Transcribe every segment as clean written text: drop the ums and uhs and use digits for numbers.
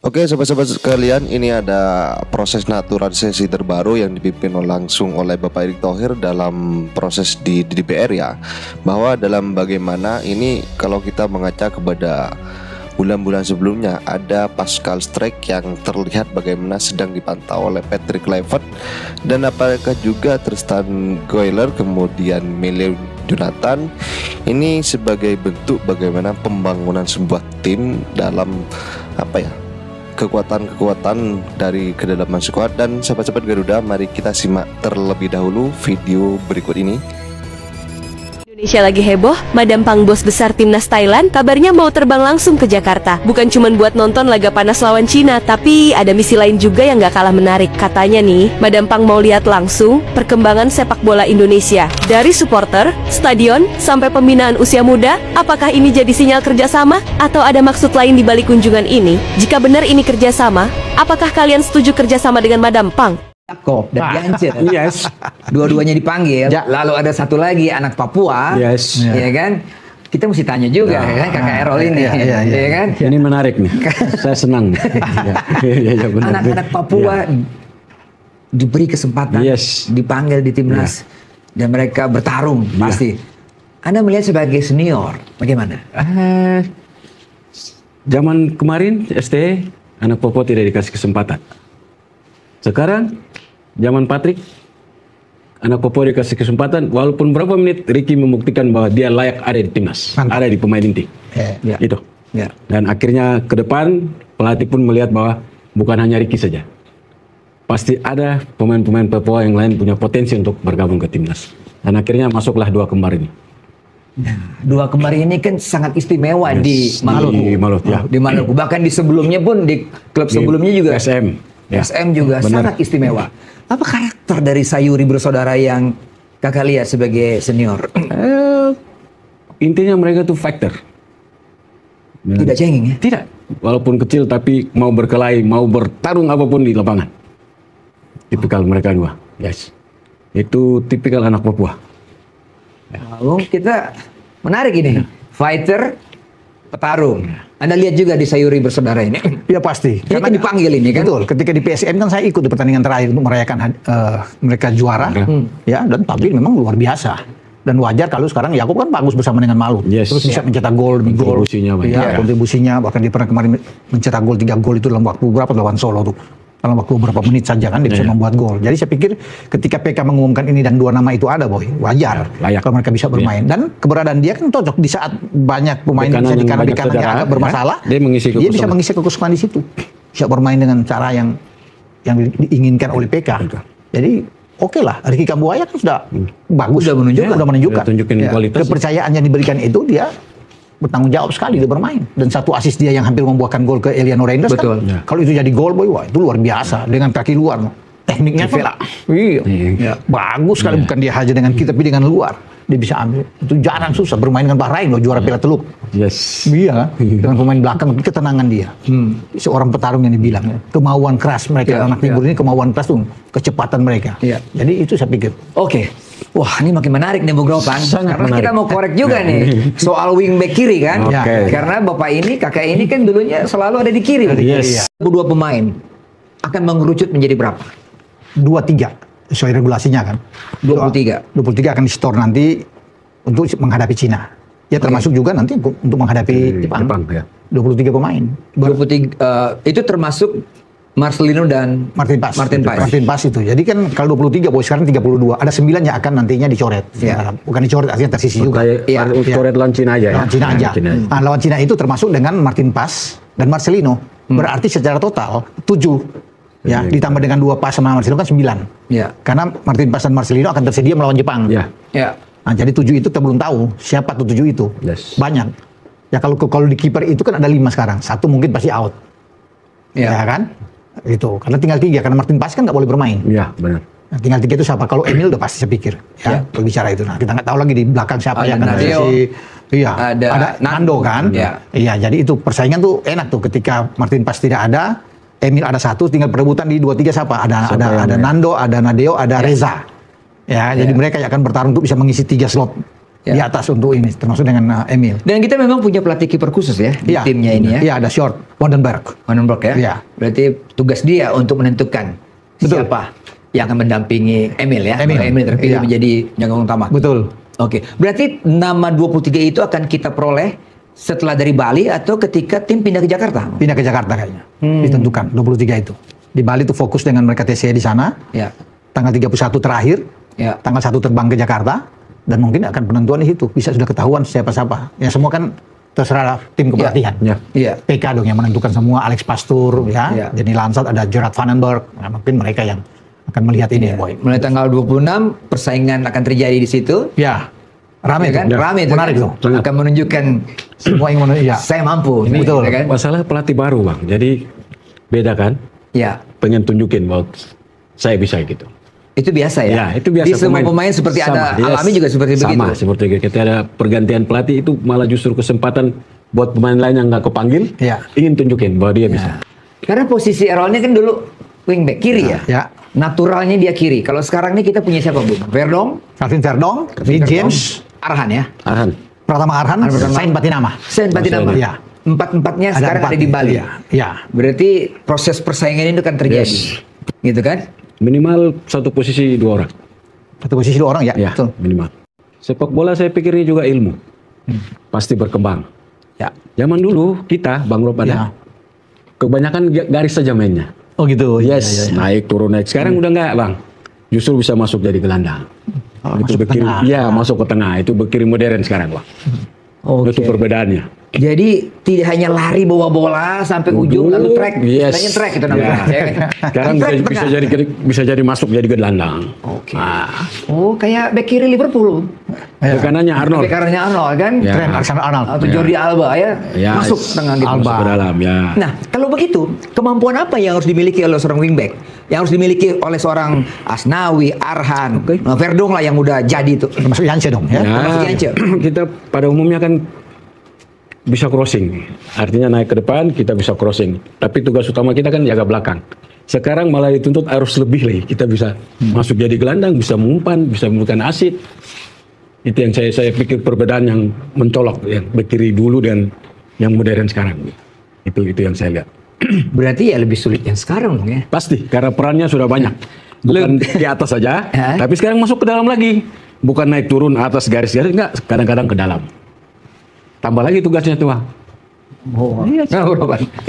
Oke, sobat-sobat sekalian, ini ada proses naturalisasi terbaru yang dipimpin langsung oleh Bapak Erick Thohir dalam proses di DPR ya. Bahwa dalam bagaimana ini kalau kita mengaca kepada bulan-bulan sebelumnya, ada Pascal Struijk yang terlihat bagaimana sedang dipantau oleh Patrick Kluivert, dan apakah juga Tristan Goyler kemudian Mile Jonathan ini sebagai bentuk bagaimana pembangunan sebuah tim dalam kekuatan dari kedalaman skuad. Dan sahabat-sahabat Garuda, mari kita simak terlebih dahulu video berikut ini. Indonesia lagi heboh, Madam Pang bos besar timnas Thailand kabarnya mau terbang langsung ke Jakarta. Bukan cuma buat nonton laga panas lawan Cina, tapi ada misi lain juga yang gak kalah menarik. Katanya nih, Madam Pang mau lihat langsung perkembangan sepak bola Indonesia. Dari supporter, stadion, sampai pembinaan usia muda. Apakah ini jadi sinyal kerjasama? Atau ada maksud lain di balik kunjungan ini? Jika benar ini kerjasama, apakah kalian setuju kerjasama dengan Madam Pang? Yakob dan Diancir. Yes. Dua-duanya dipanggil. Ya. Lalu ada satu lagi anak Papua. Yes. Ya kan? Kita mesti tanya juga ya kan kakak Errol ini. Ya kan? Ini menarik nih. Saya senang. Ya, benar. Anak-anak Papua diberi kesempatan, dipanggil di timnas dan mereka bertarung pasti. Anda melihat sebagai senior, bagaimana? Zaman kemarin ST anak Papua tidak dikasih kesempatan. Sekarang zaman Patrick anak Papua dikasih kesempatan, walaupun berapa menit Ricky membuktikan bahwa dia layak ada di timnas, ada di pemain inti. Itu. Ya. Dan akhirnya ke depan pelatih pun melihat bahwa bukan hanya Ricky saja. Pasti ada pemain-pemain Papua yang lain punya potensi untuk bergabung ke timnas. Dan akhirnya masuklah dua kembar ini. Dua kembar ini kan sangat istimewa di Maluku. Di Maluku. Bahkan di sebelumnya pun di klub sebelumnya juga SM. SM juga sangat istimewa. Apa karakter dari Sayuri bersaudara yang kakak lihat sebagai senior? Intinya mereka tuh fighter. Tidak cengeng ya? Tidak. Walaupun kecil tapi mau berkelahi, mau bertarung apapun di lapangan. Tipikal mereka dua. Yes. Itu tipikal anak Papua. Lalu kita menarik ini. Fighter, petarung. Anda lihat juga di Sayuri bersaudara ini. Ya pasti. Karena dipanggil ini kan. Betul. Ketika di PSM kan saya ikut di pertandingan terakhir untuk merayakan mereka juara. Ya, dan tampil memang luar biasa. Dan wajar kalau sekarang Yakob kan bagus bersama dengan Malu. Terus bisa mencetak gol demi gol. Kontribusinya bahkan dia pernah kemarin mencetak gol 3 gol itu dalam waktu berapa lawan Solo tuh. Dalam waktu beberapa menit saja kan dia bisa membuat gol. Jadi saya pikir ketika PK mengumumkan ini dan dua nama itu ada, Boy, wajar kalau mereka bisa bermain. Dan keberadaan dia kan cocok di saat banyak pemain bisa di kanan yang agak bermasalah. Dia bisa mengisi kekosongan di situ. Bisa bermain dengan cara yang diinginkan oleh PK. Jadi oke lah, Ricky Kambuaya kan sudah bagus, sudah menunjukkan. Kepercayaan yang diberikan itu dia bertanggung jawab sekali dia bermain, dan satu assist dia yang hampir membuahkan gol ke Eliano Reinders kan. Kalau itu jadi gol, Boy, wah itu luar biasa dengan kaki luar, tekniknya bagus sekali. Bukan dia aja dengan kita, tapi dengan luar dia bisa ambil. Itu jarang, susah bermain dengan Bahrain loh, juara Piala Teluk. Iya, dengan pemain belakang, ketenangan dia. Seorang petarung yang dibilang kemauan keras mereka anak timur ini, kemauan keras tuh, kecepatan mereka. Jadi itu saya pikir. Wah, ini makin menarik nih Bung Gropang. Karena kita mau korek juga nih soal wingback kiri kan. Karena kakak ini kan dulunya selalu ada di kiri. Dua pemain akan mengerucut menjadi berapa? 23 sesuai regulasinya kan. 23 akan di-store nanti untuk menghadapi Cina. Ya termasuk juga nanti untuk menghadapi Jepang. 23 pemain. 23 itu termasuk Marcelino dan Martin Paes itu. Jadi kan kalau 23, Boy, sekarang 32. Ada 9 yang akan nantinya dicoret. Bukan dicoret, artinya tersisi juga. Coret lawan Cina aja. Lawan Cina aja. Nah, lawan Cina itu termasuk dengan Martin Paes dan Marcelino. Berarti secara total 7. Ya, ditambah dengan 2 Paes sama Marcelino kan 9. Karena Martin Paes dan Marcelino akan tersedia melawan Jepang. Nah, jadi 7 itu kita belum tahu siapa tuh 7 itu. Banyak. Ya kalau di kiper itu kan ada 5 sekarang. 1 mungkin pasti out. Ya kan? Itu karena tinggal 3, karena Martin Paes kan nggak boleh bermain. Benar. Nah, tinggal 3 itu siapa? Kalau Emil udah pasti saya pikir berbicara itu. Nah, kita nggak tahu lagi di belakang siapa yang akan ada Nando kan. Iya, jadi itu persaingan tuh enak tuh ketika Martin Paes tidak ada, Emil ada 1, tinggal perebutan di 2-3 siapa? Ada Nando, ada Nadeo, ada Reza. Jadi mereka yang akan bertarung untuk bisa mengisi 3 slot di atas untuk ini, termasuk dengan Emil. Dan kita memang punya pelatih kiper khusus ya di timnya ini ya. Iya, ada Short Vandenberg ya. Iya. Berarti tugas dia untuk menentukan siapa yang akan mendampingi Emil ya. Emil terpilih menjadi jangkauan utama. Betul. Oke, berarti nama 23 itu akan kita peroleh setelah dari Bali atau ketika tim pindah ke Jakarta? Pindah ke Jakarta kayaknya. Ditentukan 23 itu. Di Bali itu fokus dengan mereka TC di sana. Ya. Tanggal 31 terakhir. Ya. Tanggal 1 terbang ke Jakarta dan mungkin akan penentuan di situ. Bisa sudah ketahuan siapa-siapa. Ya semua kan terserah tim kepelatihan. Iya. PK dong yang menentukan semua, Alex Pastur ya. Jenny Lansat, ada Gerard Vandenberg. Nah, mungkin mereka yang akan melihat ini, Boy. Mulai tanggal 26 persaingan akan terjadi di situ. Ya. Rame kan? tuh. Rame itu Menarik kan? tuh. Akan menunjukkan semua yang saya mampu. Ini betul. Ya kan? Masalah pelatih baru, Bang. Jadi beda kan? Ya. Pengen tunjukin bahwa saya bisa gitu. Itu biasa ya? Ya, itu biasa. Di semua pemain seperti ada alami juga seperti begitu. Sama seperti itu. Ketika ada pergantian pelatih itu malah justru kesempatan buat pemain lain yang nggak kepanggil, ingin tunjukin bahwa dia bisa. Karena posisi Errolnya kan dulu wingback kiri ya. Naturalnya dia kiri. Kalau sekarang ini kita punya siapa, Bu? Calvin Verdong, James, Arhan ya. Pratama Arhan, Sain Patinama. Ya. Empat-empatnya sekarang ada di Bali. Ya. Berarti proses persaingan ini akan terjadi. Gitu kan? Minimal satu posisi 2 orang. Satu posisi 2 orang ya. Betul. Minimal. Sepak bola saya pikir ini juga ilmu. Pasti berkembang. Ya. Zaman dulu kita, Bang Rob ada, kebanyakan garis saja mainnya. Oh gitu. Yes, naik turun naik. Sekarang udah enggak, Bang. Justru bisa masuk jadi gelandang. Itu berkiri, masuk ke tengah. Itu berkiri modern sekarang, Bang. Itu perbedaannya. Jadi tidak hanya lari bawa bola sampai ujung lalu track, istilahnya track itu namanya. Sekarang bisa jadi masuk jadi gelandang. Oh, kayak bek kiri Liverpool. Bek kanannya Arnold. Bek kanannya Arnold kan? Trent Alexander-Arnold. Atau Jordi Alba ya. Masuk tengah gitu. Masuk ke dalam ya. Nah, kalau begitu, kemampuan apa yang harus dimiliki oleh seorang wingback? Yang harus dimiliki oleh seorang Asnawi, Arhan, Verdong lah yang udah jadi itu. Termasuk Yance dong ya. Termasuk Yance. Kita pada umumnya kan bisa crossing, artinya naik ke depan kita bisa crossing. Tapi tugas utama kita kan jaga belakang. Sekarang malah dituntut harus lebih lagi. Kita bisa masuk jadi gelandang, bisa mengumpan, bisa memberikan asit. Itu yang saya pikir perbedaan yang mencolok, yang berkiri dulu dan yang modern sekarang. Itu yang saya lihat. Berarti ya lebih sulit yang sekarang dong ya? Pasti, karena perannya sudah banyak. Bukan di atas saja, tapi sekarang masuk ke dalam lagi. Bukan naik turun atas garis-garis, enggak. Kadang-kadang ke dalam. Tambah lagi tugasnya tuh, Bang.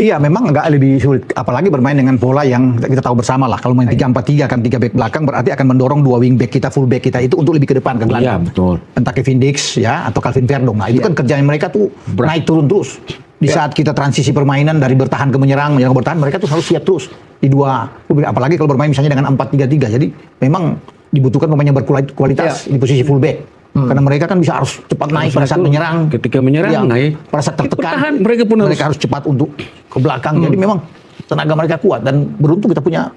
Iya, memang agak lebih sulit. Apalagi bermain dengan pola yang kita tahu bersama lah. Kalau main 3-4-3 kan 3 back belakang berarti akan mendorong 2 wing back kita, full back kita itu untuk lebih ke depan ke gelandang. Iya, betul. Entah Kevin Dix ya atau Calvin Verdong. Nah, itu kan kerjaan mereka tuh naik turun terus. Di saat kita transisi permainan dari bertahan ke menyerang ke bertahan, mereka tuh harus siap terus di 2. Apalagi kalau bermain misalnya dengan 4-3-3. Jadi memang dibutuhkan pemain yang berkualitas di posisi full back. Karena mereka kan bisa harus cepat naik pada saat menyerang. Ketika menyerang naik, pada saat tertekan, mereka harus cepat untuk ke belakang. Jadi memang tenaga mereka kuat dan beruntung kita punya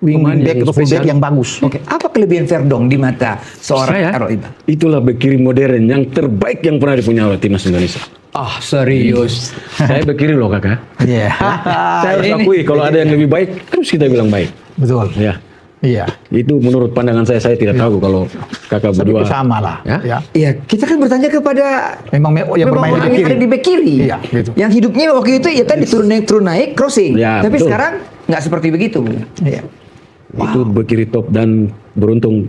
wing back atau full back yang bagus. Oke, apa kelebihan Verdong di mata seorang Errol itu? Itulah bek kiri modern yang terbaik yang pernah dipunya oleh timnas Indonesia. Serius? Saya bek kiri loh, Kakak. Iya. Saya harus akui kalau ada yang lebih baik terus kita bilang baik. Betul. Iya. Itu menurut pandangan saya tidak tahu kalau Kakak berdua. Sama lah. Iya, kita kan bertanya kepada memang yang bermain di ada di bek kiri. Iya, gitu. Yang hidupnya waktu itu ya tadi turun naik crossing. Ya, tapi betul. sekarang nggak seperti begitu. Iya. Itu bek kiri top dan beruntung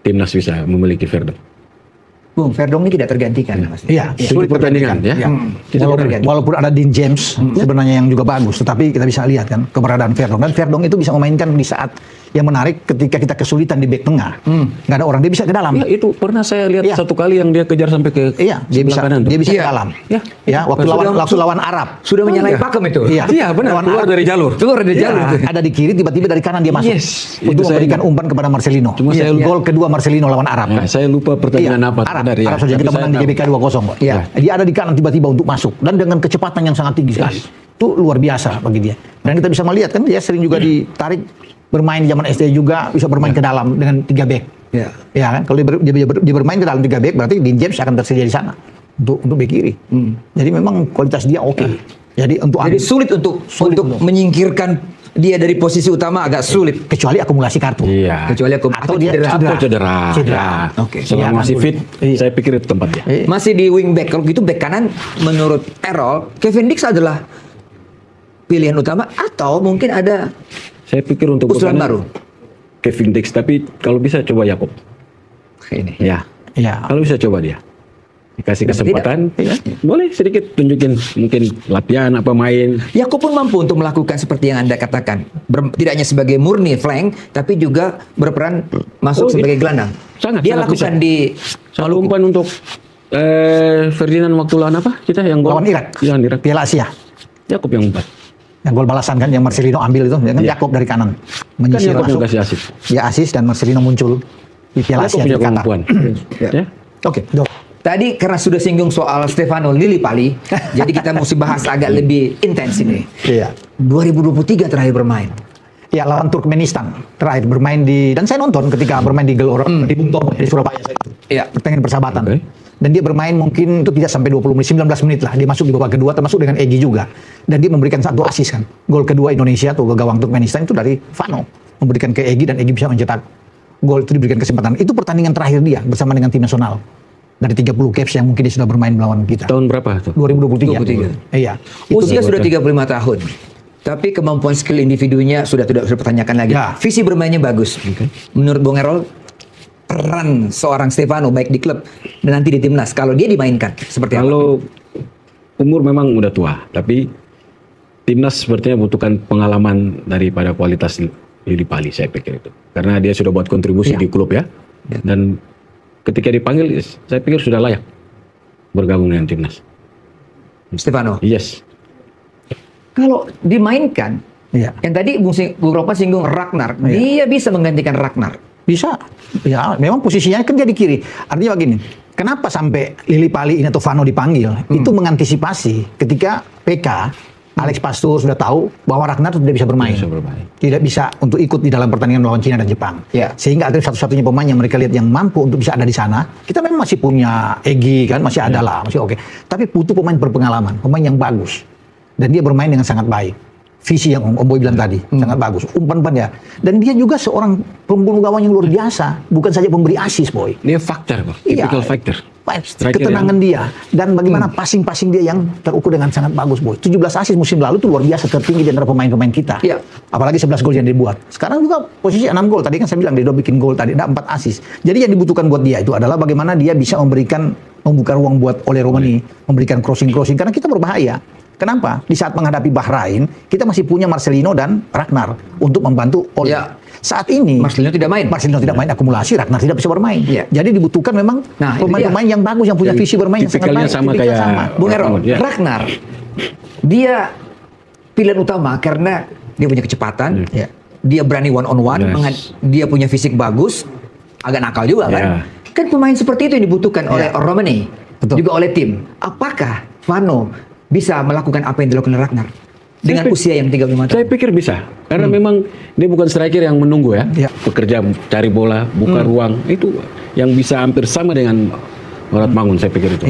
timnas bisa memiliki Verdong. Bung, Verdong ini tidak tergantikan. Iya, sulit pertandingan ya. Walaupun ada Dean James sebenarnya yang juga bagus, tetapi kita bisa lihat kan keberadaan Verdong. Dan Verdong itu bisa memainkan di saat yang menarik ketika kita kesulitan di bek tengah. Nggak ada orang, dia bisa ke dalam. Ya, itu pernah saya lihat satu kali yang dia kejar sampai ke dia bisa kanan dia bisa ke dalam. Ya, waktu lawan Arab. Sudah menyalahi pakem itu. Iya, benar. Keluar dari jalur. Ada di kiri, tiba-tiba dari kanan dia masuk. Untuk memberikan umpan kepada Marcelino. Cuma saya gol kedua Marcelino lawan Arab. Saya lupa pertandingan apa. Arab saja kita menang di GBK 2-0. Dia ada di kanan tiba-tiba untuk masuk dan dengan kecepatan yang sangat tinggi sekali. Itu luar biasa bagi dia. Dan kita bisa melihat kan dia sering juga ditarik bermain di zaman SD juga bisa bermain ke dalam dengan 3 back. Ya kan? Kalau dia bermain ke dalam 3 back berarti Dean James akan tersedia di sana untuk back kiri. Jadi memang kualitas dia oke. Jadi sulit untuk menyingkirkan dia dari posisi utama agak sulit. Kecuali akumulasi kartu. Iya. Kecuali Atau dia cedera. Cedera. Oke. Selama masih fit, saya pikir itu tempatnya. Masih di wingback. Kalau gitu back kanan menurut Errol, Kevin Dix adalah pilihan utama atau mungkin ada Saya pikir untuk usulan baru. Kevin Dix, tapi kalau bisa coba Yakob. Ini. Ya. Iya. Kalau bisa coba dia. Dikasih kesempatan, boleh sedikit tunjukin mungkin latihan apa main. Yakob pun mampu untuk melakukan seperti yang Anda katakan. Tidak hanya sebagai murni flank, tapi juga berperan masuk sebagai gelandang. Sangat, dia sangat lakukan bisa. di Selalu umpan untuk Ferdinand waktu lawan apa? Kita yang gol. Lawan Irak. Lawan Irak. Piala Asia. Yakob yang umpan. Yang gol balasan kan yang Marcelino ambil itu, ya kan Yakob dari kanan menyisir Yakob yang masuk. kasih asis. Ya asis dan Marcelino muncul di Piala Yakob Asia di punya Qatar. kemampuan. Ya. Oke, Dok. Tadi karena sudah singgung soal Stefano Lillipali, jadi kita mesti bahas agak lebih intens ini. Iya. 2023 terakhir bermain. Ya, lawan Turkmenistan terakhir bermain dan saya nonton ketika bermain di Gelora di Bung Tomo di Surabaya saya itu. Iya. Pertandingan persahabatan. Oke. Dan dia bermain mungkin itu tidak sampai 20 menit, 19 menit lah. Dia masuk di babak kedua termasuk dengan Egy juga. Dan dia memberikan satu asis kan. Gol kedua Indonesia tuh ke gawang Turkmenistan itu dari Vano. Memberikan ke Egy dan Egy bisa mencetak gol, itu diberikan kesempatan. Itu pertandingan terakhir dia bersama dengan tim nasional. Dari 30 caps yang mungkin dia sudah bermain melawan kita. Tahun berapa tuh? 2023. Iya. Usia sudah 35 tahun. Tapi kemampuan skill individunya sudah tidak usah dipertanyakan lagi. Ya. Visi bermainnya bagus. Menurut Bung Errol, peran seorang Stefano baik di klub dan nanti di timnas kalau dia dimainkan seperti apa? Kalau umur memang udah tua, tapi timnas sepertinya butuhkan pengalaman daripada kualitas Lillipali, saya pikir itu. Karena dia sudah buat kontribusi di klub ya. Dan ketika dipanggil, saya pikir sudah layak bergabung dengan timnas. Stefano. Yes. Kalau dimainkan, Iya. yang tadi Bung Ropan singgung Ragnar, dia bisa menggantikan Ragnar. Bisa. Ya, memang posisinya kan dia di kiri. Artinya begini, kenapa sampai Lillipali ini atau Vano dipanggil? Itu mengantisipasi ketika PK, Alex Pastur sudah tahu bahwa Ragnar tidak bisa bermain. Tidak bisa untuk ikut di dalam pertandingan melawan Cina dan Jepang. Ya. Sehingga ada satu-satunya pemain yang mereka lihat yang mampu untuk bisa ada di sana. Kita memang masih punya Egy kan, masih ada lah, masih oke. Tapi butuh pemain berpengalaman, pemain yang bagus. Dan dia bermain dengan sangat baik. Visi yang Om Boy bilang tadi, sangat bagus. Umpan-umpan ya. Dan dia juga seorang pembunuh gawang yang luar biasa. Bukan saja pemberi asis, Boy. Dia faktor kok, Iya. typical factor. Ketenangan dia. Dan bagaimana passing-passing dia yang terukur dengan sangat bagus, Boy. 17 asis musim lalu itu luar biasa, tertinggi di antara pemain-pemain kita. Iya. Apalagi 11 gol yang dibuat. Sekarang juga posisi 6 gol. Tadi kan saya bilang dia udah bikin gol tadi. Ada 4 asis. Jadi yang dibutuhkan buat dia itu adalah bagaimana dia bisa membuka ruang buat Ole Romani. Memberikan crossing-crossing. Karena kita berbahaya. Kenapa? Di saat menghadapi Bahrain, kita masih punya Marcelino dan Ragnar untuk membantu Ole. Ya. Saat ini Marcelino tidak main. Marcelino tidak main akumulasi, Ragnar tidak bisa bermain. Ya. Jadi dibutuhkan memang Nah, itu pemain-pemain yang bagus, yang punya visi bermain yang sangat tipikalnya baik. sama Tipikalnya kayak Bung Errol, Ya. Ragnar, dia pilihan utama karena dia punya kecepatan, Ya. dia berani one on one, Yes. dia punya fisik bagus, agak nakal juga kan. Ya. Kan pemain seperti itu yang dibutuhkan oleh Romani, Betul. juga oleh tim. Apakah Vano bisa melakukan apa yang dilakukan Ragnar dengan Saya usia yang 35 Saya tahun? pikir bisa, karena memang dia bukan striker yang menunggu ya, Ya. bekerja cari bola, buka ruang, itu yang bisa hampir sama dengan Murat Mangun, saya pikir itu.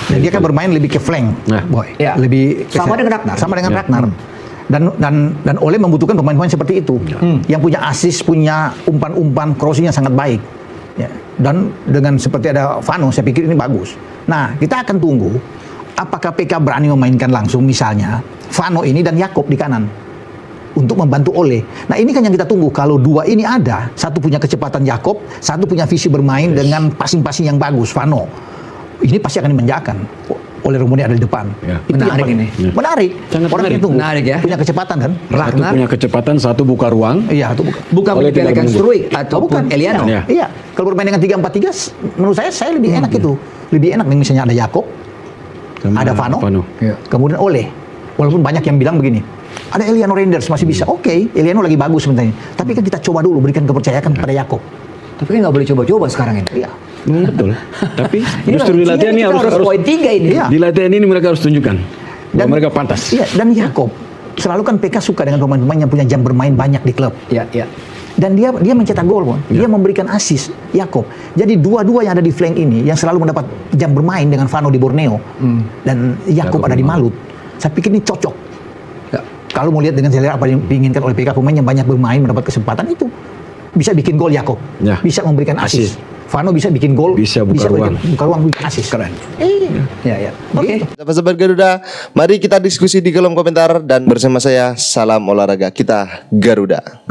Dan dia kan bermain lebih ke flank, Nah. Boy. Ya. Lebih Sama dengan Ragnar. Sama dengan Ya. Ragnar. Dan Ole membutuhkan pemain-pemain seperti itu, yang punya asis, punya umpan-umpan, crossing yang sangat baik. Ya. Dan dengan seperti ada Vano, saya pikir ini bagus. Nah, kita akan tunggu apakah PK berani memainkan langsung misalnya Vano ini dan Yakob di kanan untuk membantu Ole. Nah, ini kan yang kita tunggu. Kalau dua ini ada, satu punya kecepatan Yakob, satu punya visi bermain dengan passing-passing yang bagus Vano. Ini pasti akan dimanjakan. Ole Romani ada di depan. Ya. Itu yang Menarik paling- ini. Menarik. Sangat Orang menarik. itu Menarik ya. punya kecepatan kan? Satu Ragnar punya kecepatan, satu buka ruang. Iya, itu bukan Oleh tidak menyepelekan menunggu. Struik ataupun Eliano. Ya. Iya, kalau bermain dengan 3-4-3 menurut saya lebih enak itu. Lebih enak nih misalnya ada Yakob, Sama ada Vano, Iya. kemudian Ole. Walaupun banyak yang bilang begini, ada Eliano Reinders masih bisa. Oke, Eliano lagi bagus sebenarnya. Tapi kan kita coba dulu berikan kepercayaan kepada Yakob. Tapi kan nggak boleh coba-coba sekarang ini. Iya. Betul. Tapi Ini justru di latihan ini kita harus poin 3 ini. Iya. di latihan ini mereka harus tunjukkan bahwa mereka pantas. Iya, dan Yakob selalu kan PK suka dengan pemain-pemain yang punya jam bermain banyak di klub. Iya, iya. Dan dia mencetak gol, Bon. Dia memberikan asis Yakob. Jadi dua-dua yang ada di flank ini yang selalu mendapat jam bermain dengan Vano di Borneo dan Yakob ada di Malut. Saya pikir ini cocok. Ya. Kalau mau lihat dengan saya lihat apa yang diinginkan oleh PK, pemain yang banyak bermain mendapat kesempatan itu bisa bikin gol Yakob, bisa memberikan assist. Vano bisa bikin gol, bisa buka ruang, bikin assist. Keren. Ya. Oke. Sahabat Garuda, mari kita diskusi di kolom komentar dan bersama saya Salam Olahraga kita Garuda.